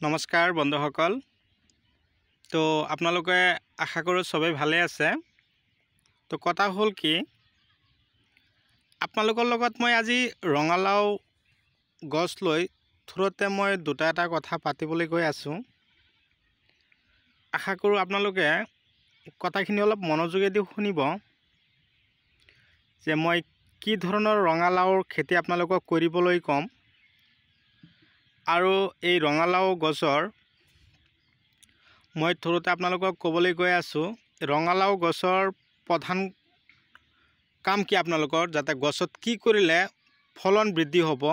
নমস্কাৰ বন্ধুসকল। তো আপোনালোকে আশা কৰোঁ সবেই ভালে আছে। তো কথা হ'ল কি, আপোনালোকৰ লগত মই আজি ৰঙালাও গছ লৈ থুৰতে মই এটা কথা পাতিবলৈ গৈ আছোঁ। আশা কৰোঁ আপোনালোকে কথাখিনি অলপ মনোযোগেদি শুনিব যে মই কি ধৰণৰ ৰঙালাওৰ খেতি আপোনালোকক কৰিবলৈ ক'ম। আৰু এই ৰঙালাও গছৰ মই থুৰতে আপোনালোকক ক'বলৈ গৈ আছোঁ, ৰঙালাও গছৰ প্ৰধান কাম কি আপোনালোকৰ, যাতে গছত কি কৰিলে ফলন বৃদ্ধি হ'ব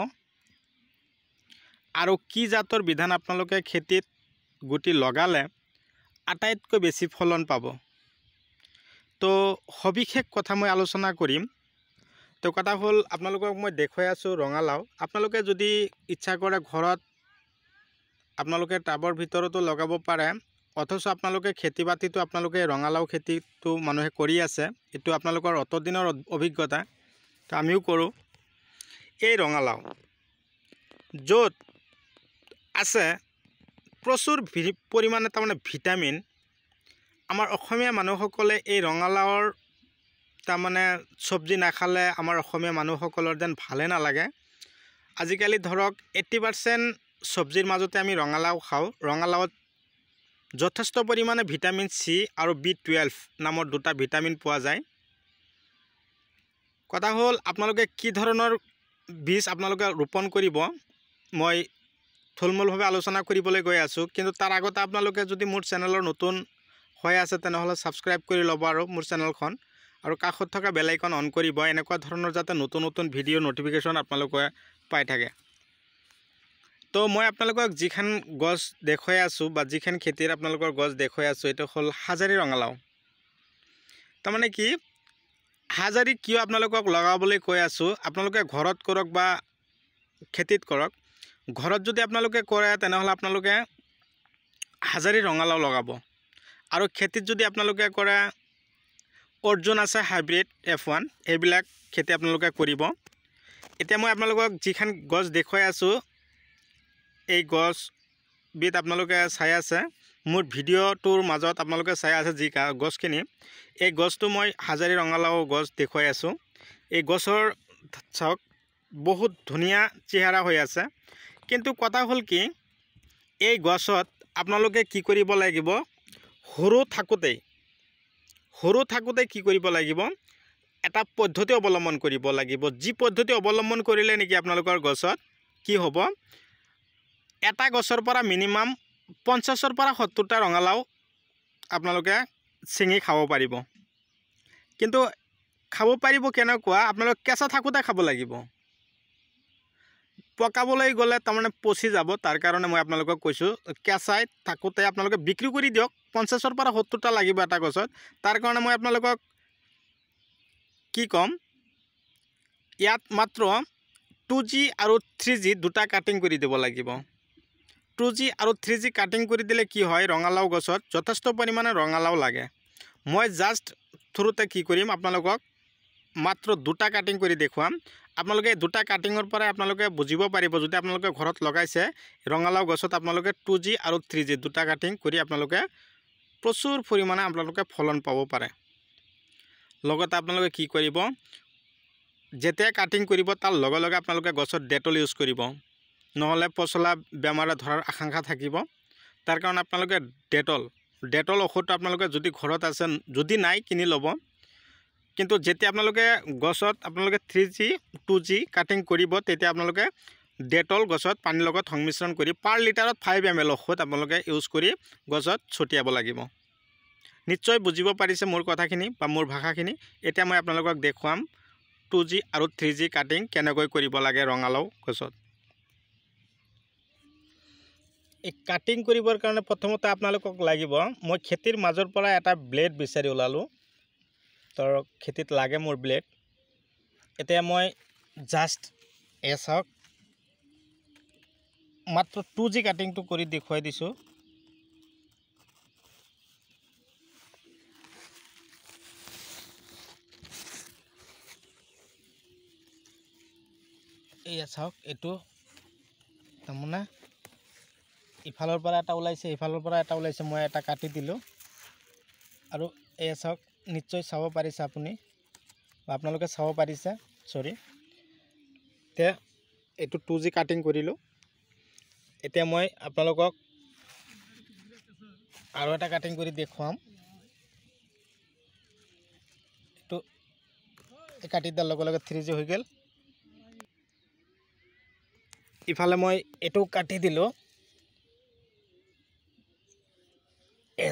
আৰু কি জাতৰ বিধান আপোনালোকে খেতিত গুটি লগালে আটাইতকৈ বেছি ফলন পাব। তো সবিশেষ কথা মই আলোচনা কৰিম। তো কথা হ'ল, আপোনালোকক মই দেখুৱাই আছোঁ ৰঙালাও। আপোনালোকে যদি ইচ্ছা কৰে ঘৰত আপোনালোকে টাবৰ ভিতৰতো লগাব পাৰে, অথচ আপোনালোকে খেতি বাতিটো আপোনালোকে ৰঙালাও খেতিটো মানুহে কৰি আছে, এইটো আপোনালোকৰ অতদিনৰ অভিজ্ঞতা। তো আমিও কৰোঁ। এই ৰঙালাও য'ত আছে প্ৰচুৰ পৰিমাণে তাৰমানে ভিটামিন, আমাৰ অসমীয়া মানুহসকলে এই ৰঙালাওৰ তাৰমানে চব্জি নাখালে আমাৰ অসমীয়া মানুহসকলৰ যেন ভালে নালাগে। আজিকালি ধৰক 80% চব্জিৰ মাজতে আমি ৰঙালাও খাওঁ। ৰঙালাওত যথেষ্ট পৰিমাণে ভিটামিন চি আৰু B12 নামৰ দুটা ভিটামিন পোৱা যায়। কথা হ'ল, আপোনালোকে কি ধৰণৰ বীজ আপোনালোকে ৰোপণ কৰিব মই থুলমূলভাৱে আলোচনা কৰিবলৈ গৈ আছোঁ। কিন্তু তাৰ আগতে আপোনালোকে যদি মোৰ চেনেলৰ নতুন হৈ আছে তেনেহ'লে ছাবস্ক্ৰাইব কৰি ল'ব আৰু মোৰ চেনেলখন, আৰু কাষত থকা বেল আইকন অন কৰিব, এনেকুৱা ধৰণৰ যাতে নতুন নতুন ভিডিঅ' ন'টিফিকেশ্যন আপোনালোকে পাই থাকে। তো মই আপোনালোকক যিখন গছ দেখুৱাই আছোঁ বা যিখন খেতিৰ আপোনালোকৰ গছ দেখুৱাই আছোঁ, এইটো হ'ল হাজাৰী ৰঙালাও। তাৰমানে কি, হাজাৰী কিয় আপোনালোকক লগাবলৈ কৈ আছোঁ, আপোনালোকে ঘৰত কৰক বা খেতিত কৰক। ঘৰত যদি আপোনালোকে কৰে তেনেহ'লে আপোনালোকে হাজাৰী ৰঙালাও লগাব, আৰু খেতিত যদি আপোনালোকে কৰে অৰ্জুন আছে, হাইব্ৰিড F1, এইবিলাক খেতি আপোনালোকে কৰিব। এতিয়া মই আপোনালোকক যিখন গছ দেখুৱাই আছোঁ, এই গছবিধ আপোনালোকে চাই আছে মোৰ ভিডিঅ'টোৰ মাজত, আপোনালোকে চাই আছে যি গছখিনি, এই গছটো মই হাজাৰী ৰঙালাও গছ দেখুৱাই আছোঁ। এই গছৰ চাওক বহুত ধুনীয়া চেহেৰা হৈ আছে। কিন্তু কথা হ'ল কি, এই গছত আপোনালোকে কি কৰিব লাগিব, সৰু থাকোঁতে কি কৰিব লাগিব, এটা পদ্ধতি অৱলম্বন কৰিব লাগিব। যি পদ্ধতি অৱলম্বন কৰিলে নেকি আপোনালোকৰ গছত কি হ'ব, এটা গছৰ পৰা মিনিমাম 50ৰ পৰা 70টা ৰঙালাও আপোনালোকে ছিঙি খাব পাৰিব। কিন্তু খাব পাৰিব কেনেকুৱা, আপোনালোকে কেঁচা থাকোঁতে খাব লাগিব। পকাবলৈ গ'লে তাৰমানে পচি যাব, তাৰ কাৰণে মই আপোনালোকক কৈছোঁ কেঁচাই থাকোঁতে আপোনালোকে বিক্ৰী কৰি দিয়ক। 50ৰ পৰা 70টা লাগিব এটা গছত। তাৰ কাৰণে মই আপোনালোকক কি ক'ম, ইয়াত মাত্ৰ 2G আৰু 3G দুটা কাটিং কৰি দিব লাগিব। 2G আৰু 3G কাটিং কৰি দিলে কি হয়, ৰঙালাও গছত যথেষ্ট পৰিমাণে ৰঙালাও লাগে। মই জাষ্ট থ্ৰুতে কি কৰিম, আপোনালোকক মাত্ৰ দুটা কাটিং কৰি দেখুৱাম। আপোনালোকে দুটা কাটিঙৰ পৰাই আপোনালোকে বুজিব পাৰিব, যদি আপোনালোকে ঘৰত লগাইছে ৰঙালাও গছত আপোনালোকে 2G আৰু 3G দুটা কাটিং কৰি আপোনালোকে প্ৰচুৰ পৰিমাণে আপোনালোকে ফলন পাব পাৰে। লগতে আপোনালোকে কি কৰিব, যেতিয়া কাটিং কৰিব তাৰ লগে লগে আপোনালোকে গছত ডেটল ইউজ কৰিব, নহ'লে পচলা বেমাৰে ধৰাৰ আশংকা থাকিব। তাৰ কাৰণে আপোনালোকে ডেটল ঔষধটো আপোনালোকে যদি ঘৰত আছে, যদি নাই কিনি ল'ব। কিন্তু যেতিয়া আপোনালোকে গছত আপোনালোকে 3G 2G কাটিং কৰিব, তেতিয়া আপোনালোকে ডেটল গছত পানীৰ লগত সংমিশ্ৰণ কৰি পাৰ লিটাৰত 5 ml ঔষধ আপোনালোকে ইউজ কৰি গছত ছটিয়াব লাগিব। নিশ্চয় বুজিব পাৰিছে মোৰ কথাখিনি বা মোৰ ভাষাখিনি। এতিয়া মই আপোনালোকক দেখুৱাম 2G আৰু 3G কাটিং কেনেকৈ কৰিব লাগে ৰঙালাও গছত। এই কাটিং কৰিবৰ কাৰণে প্ৰথমতে আপোনালোকক লাগিব, মই খেতিৰ মাজৰ পৰা এটা ব্লেড বিচাৰি ওলালোঁ। ধৰক খেতিত লাগে মোৰ ব্লেড। এতিয়া মই জাষ্ট চাওক মাত্ৰ 2G কাটিংটো কৰি দেখুৱাই দিছোঁ। এয়া চাওক, এইটো তাৰমানে ইফালৰ পৰা এটা ওলাইছে, ইফালৰ পৰা এটা ওলাইছে, মই এটা কাটি দিলোঁ। আৰু এই চাওক, নিশ্চয় চাব পাৰিছে আপুনি, বা আপোনালোকে চাব পাৰিছে, চৰি। এতিয়া এইটো 2G কাটিং কৰিলোঁ। এতিয়া মই আপোনালোকক আৰু এটা কাটিং কৰি দেখুৱাম। এইটো কাটি দিয়াৰ লগে লগে 3G হৈ গ'ল। ইফালে মই এইটো কাটি দিলোঁ।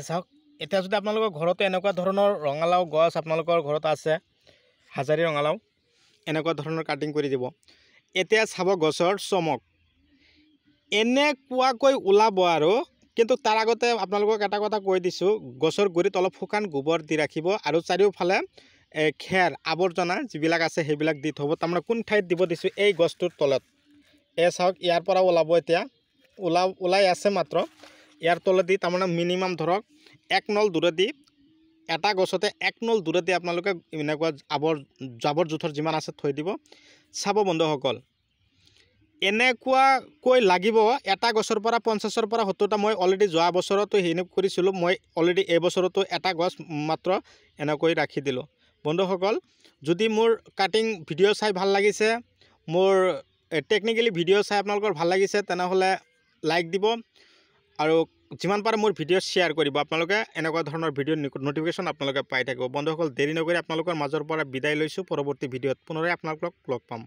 চাওক, এতিয়া যদি আপোনালোকৰ ঘৰতে এনেকুৱা ধৰণৰ ৰঙালাও গছ আপোনালোকৰ ঘৰত আছে, হাজাৰী ৰঙালাও, এনেকুৱা ধৰণৰ কাটিং কৰি দিব। এতিয়া চাব গছৰ চমক এনেকুৱাকৈ ওলাব। আৰু কিন্তু তাৰ আগতে আপোনালোকক এটা কথা কৈ দিছোঁ, গছৰ গুৰিত অলপ শুকান গোবৰ দি ৰাখিব, আৰু চাৰিওফালে খেৰ আৱৰ্জনা যিবিলাক আছে সেইবিলাক দি থ'ব। তাৰমানে কোন ঠাইত দিব দিছোঁ, এই গছটোৰ তলত। চাওক, ইয়াৰ পৰা ওলাব, এতিয়া ওলাই আছে মাত্ৰ। ইয়াৰ তলেদি তাৰমানে মিনিমাম ধৰক 1 নল দূৰেদি, এটা গছতে 1 নল দূৰেদি আপোনালোকে এনেকুৱা জাবৰ জোঁথৰ যিমান আছে থৈ দিব। চাব বন্ধুসকল, এনেকুৱাকৈ লাগিব। এটা গছৰ পৰা 50ৰ পৰা 70টা মই অলৰেডি যোৱা বছৰতো সেনেকৈ কৰিছিলোঁ। মই অলৰেডি এই বছৰতো এটা গছ মাত্ৰ এনেকৈ ৰাখি দিলোঁ। বন্ধুসকল, যদি মোৰ কাটিং ভিডিঅ' চাই ভাল লাগিছে, মোৰ টেকনিকেলি ভিডিঅ' চাই আপোনালোকৰ ভাল লাগিছে, তেনেহ'লে লাইক দিব, আৰু যিমান পাৰে মোৰ ভিডিঅ' শ্বেয়াৰ কৰিব। আপোনালোকে এনেকুৱা ধৰণৰ ভিডিঅ' নটিফিকেশ্যন আপোনালোকে পাই থাকিব। বন্ধুসকল, দেৰি নকৰি আপোনালোকৰ মাজৰ পৰা বিদায় লৈছোঁ। পৰৱৰ্তী ভিডিঅ'ত পুনৰাই আপোনালোকক লগ পাম।